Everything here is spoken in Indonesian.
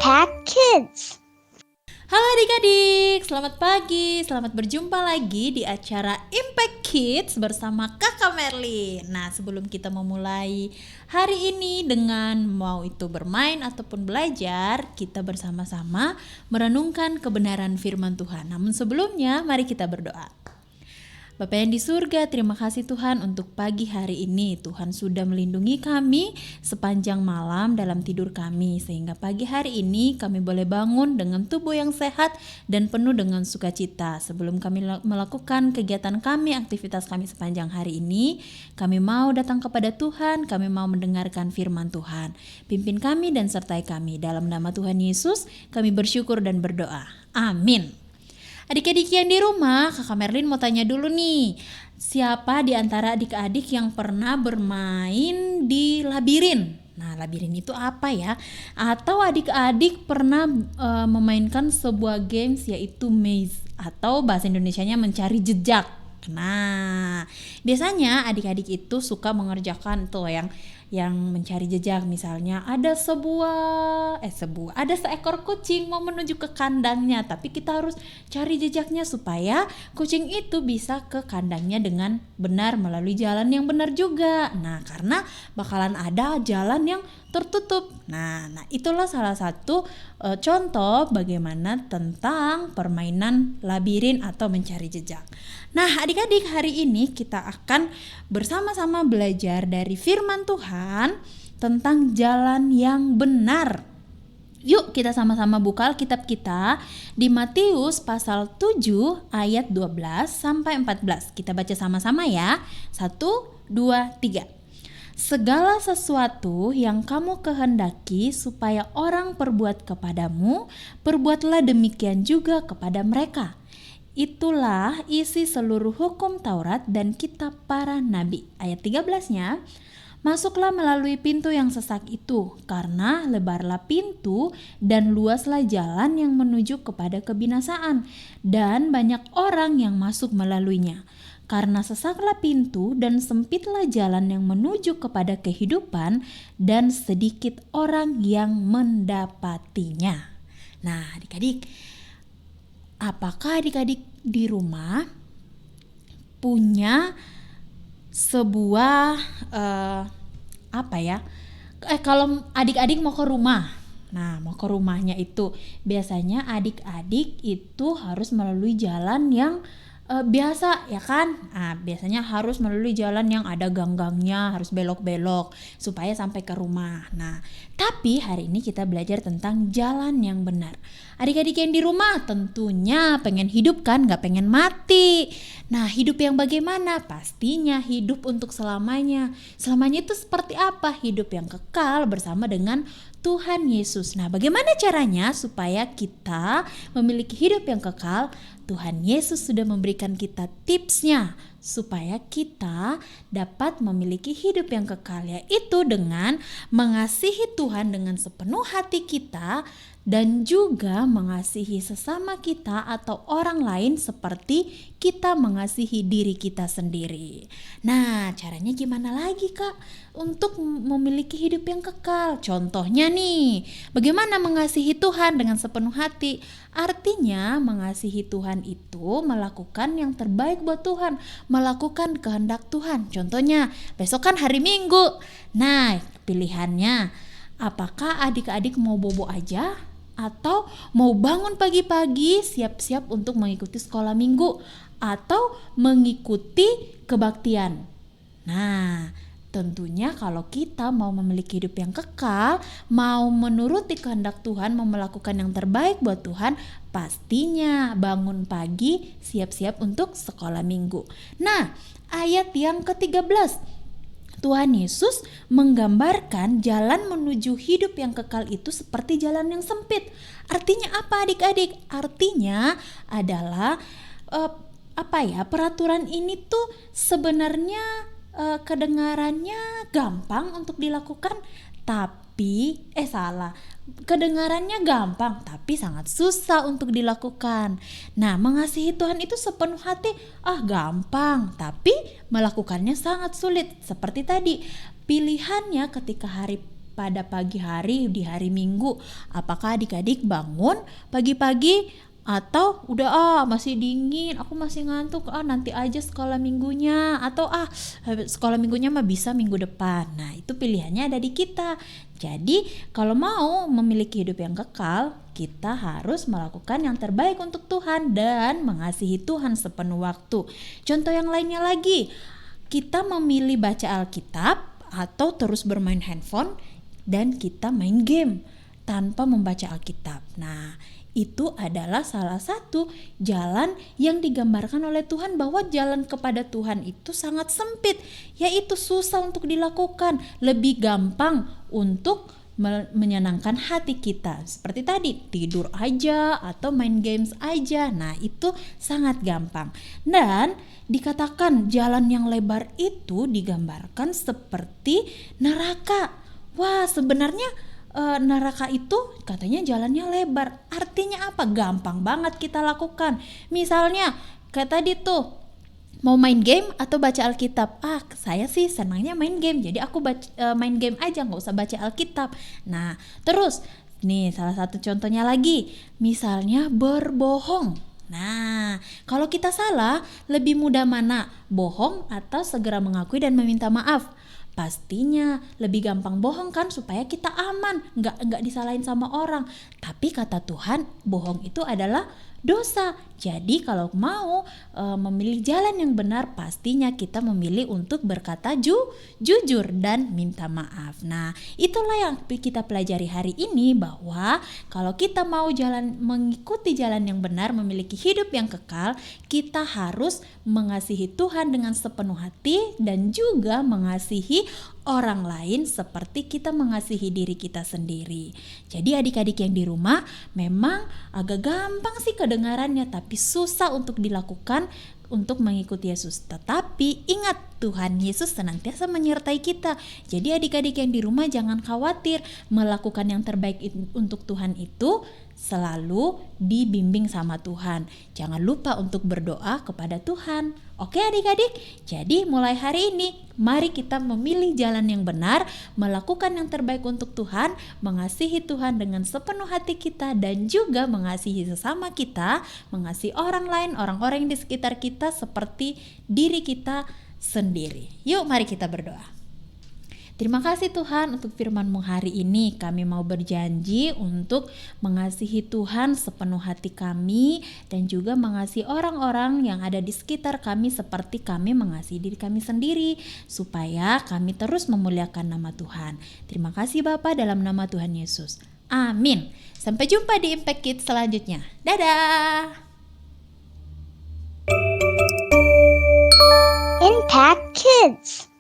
Impact Kids. Halo adik-adik, selamat pagi, selamat berjumpa lagi di acara Impact Kids bersama Kakak Merlin. Nah, sebelum kita memulai hari ini dengan mau itu bermain ataupun belajar, kita bersama-sama merenungkan kebenaran firman Tuhan. Namun sebelumnya, mari kita berdoa. Bapa yang di surga, terima kasih Tuhan untuk pagi hari ini. Tuhan sudah melindungi kami sepanjang malam dalam tidur kami, sehingga pagi hari ini kami boleh bangun dengan tubuh yang sehat dan penuh dengan sukacita. Sebelum kami melakukan kegiatan kami, aktivitas kami sepanjang hari ini, kami mau datang kepada Tuhan, kami mau mendengarkan firman Tuhan. Pimpin kami dan sertai kami. Dalam nama Tuhan Yesus, kami bersyukur dan berdoa. Amin. Adik-adik yang di rumah, Kakak Merlin mau tanya dulu nih, siapa di antara adik-adik yang pernah bermain di labirin? Nah, labirin itu apa ya? Atau adik-adik pernah memainkan sebuah games yaitu maze atau bahasa Indonesianya mencari jejak. Nah, biasanya adik-adik itu suka mengerjakan tuh yang mencari jejak. Misalnya ada ada seekor kucing mau menuju ke kandangnya, tapi kita harus cari jejaknya supaya kucing itu bisa ke kandangnya dengan benar melalui jalan yang benar juga. Nah, karena bakalan ada jalan yang tertutup. Nah, itulah salah satu contoh bagaimana tentang permainan labirin atau mencari jejak. Nah, adik-adik, hari ini kita akan bersama-sama belajar dari firman Tuhan tentang jalan yang benar. Yuk kita sama-sama buka Alkitab kita di Matius pasal 7 ayat 12 sampai 14. Kita baca sama-sama ya. 1, 2, 3. Segala sesuatu yang kamu kehendaki supaya orang perbuat kepadamu, perbuatlah demikian juga kepada mereka. Itulah isi seluruh hukum Taurat dan kitab para nabi. Ayat 13-nya, masuklah melalui pintu yang sesak itu, karena lebarlah pintu dan luaslah jalan yang menuju kepada kebinasaan, dan banyak orang yang masuk melaluinya. Karena sesaklah pintu dan sempitlah jalan yang menuju kepada kehidupan, dan sedikit orang yang mendapatinya. Nah, adik-adik, apakah adik-adik di rumah punya sebuah kalau adik-adik mau ke rumah, mau ke rumahnya itu biasanya adik-adik itu harus melalui jalan yang biasa ya kan. Biasanya harus melalui jalan yang ada gang-gangnya, harus belok-belok supaya sampai ke rumah. Nah, tapi hari ini kita belajar tentang jalan yang benar. Adik-adik yang di rumah tentunya pengen hidup kan, gak pengen mati. Nah, hidup yang bagaimana? Pastinya hidup untuk selamanya. Selamanya itu seperti apa? Hidup yang kekal bersama dengan Tuhan Yesus. Nah, bagaimana caranya supaya kita memiliki hidup yang kekal? Tuhan Yesus sudah memberikan kita tipsnya supaya kita dapat memiliki hidup yang kekal, yaitu dengan mengasihi Tuhan dengan sepenuh hati kita dan juga mengasihi sesama kita atau orang lain seperti kita mengasihi diri kita sendiri. Nah, caranya gimana lagi Kak untuk memiliki hidup yang kekal? Contohnya nih, bagaimana mengasihi Tuhan dengan sepenuh hati? Artinya mengasihi Tuhan itu melakukan yang terbaik buat Tuhan, melakukan kehendak Tuhan. Contohnya, besok kan hari Minggu. Nah, pilihannya apakah adik-adik mau bobo aja? Atau mau bangun pagi-pagi siap-siap untuk mengikuti sekolah minggu atau mengikuti kebaktian. Nah, tentunya kalau kita mau memiliki hidup yang kekal, mau menuruti kehendak Tuhan, mau melakukan yang terbaik buat Tuhan, pastinya bangun pagi siap-siap untuk sekolah minggu. Nah, ayat yang ke-13, Tuhan Yesus menggambarkan jalan menuju hidup yang kekal itu seperti jalan yang sempit. Artinya apa adik-adik? Artinya adalah peraturan ini tuh sebenarnya kedengarannya gampang untuk dilakukan, tapi kedengarannya gampang tapi sangat susah untuk dilakukan. Nah, mengasihi Tuhan itu sepenuh hati gampang, tapi melakukannya sangat sulit. Seperti tadi, pilihannya ketika hari pada pagi hari di hari Minggu? Apakah adik-adik bangun pagi-pagi atau udah masih dingin, aku masih ngantuk, nanti aja sekolah minggunya, atau sekolah minggunya mah bisa minggu depan. Nah, itu pilihannya ada di kita. Jadi kalau mau memiliki hidup yang kekal, kita harus melakukan yang terbaik untuk Tuhan dan mengasihi Tuhan sepenuh waktu. Contoh yang lainnya lagi, kita memilih baca Alkitab atau terus bermain handphone, dan kita main game tanpa membaca Alkitab. Nah, itu adalah salah satu jalan yang digambarkan oleh Tuhan, bahwa jalan kepada Tuhan itu sangat sempit, yaitu susah untuk dilakukan, lebih gampang untuk menyenangkan hati kita. Seperti tadi, tidur aja atau main games aja. Nah, itu sangat gampang. Dan dikatakan jalan yang lebar itu digambarkan seperti neraka. Wah, sebenarnya neraka itu katanya jalannya lebar. Artinya apa? Gampang banget kita lakukan. Misalnya kayak tadi tuh, mau main game atau baca Alkitab. Saya sih senangnya main game, jadi aku main game aja, nggak usah baca Alkitab. Nah, terus nih salah satu contohnya lagi, misalnya berbohong. Nah, kalau kita salah, lebih mudah mana? Bohong atau segera mengakui dan meminta maaf? Pastinya lebih gampang bohong kan, supaya kita aman, nggak disalahin sama orang. Tapi kata Tuhan, bohong itu adalah dosa. Jadi kalau mau memilih jalan yang benar, pastinya kita memilih untuk berkata jujur dan minta maaf. Nah, itulah yang kita pelajari hari ini, bahwa kalau kita mau mengikuti jalan yang benar, memiliki hidup yang kekal, kita harus mengasihi Tuhan dengan sepenuh hati dan juga mengasihi orang lain seperti kita mengasihi diri kita sendiri. Jadi adik-adik yang di rumah, memang agak gampang sih kedengarannya, tapi susah untuk dilakukan untuk mengikuti Yesus. Tetapi ingat, Tuhan Yesus senantiasa menyertai kita. Jadi adik-adik yang di rumah jangan khawatir, melakukan yang terbaik untuk Tuhan itu selalu dibimbing sama Tuhan. Jangan lupa untuk berdoa kepada Tuhan. Oke adik-adik, jadi mulai hari ini mari kita memilih jalan yang benar, melakukan yang terbaik untuk Tuhan, mengasihi Tuhan dengan sepenuh hati kita, dan juga mengasihi sesama kita, mengasihi orang lain, orang-orang yang di sekitar kita seperti diri kita sendiri. Yuk mari kita berdoa. Terima kasih Tuhan untuk firman-Mu hari ini. Kami mau berjanji untuk mengasihi Tuhan sepenuh hati kami, dan juga mengasihi orang-orang yang ada di sekitar kami seperti kami mengasihi diri kami sendiri, supaya kami terus memuliakan nama Tuhan. Terima kasih Bapa, dalam nama Tuhan Yesus. Amin. Sampai jumpa di Impact Kids selanjutnya. Dadah. Impact Kids.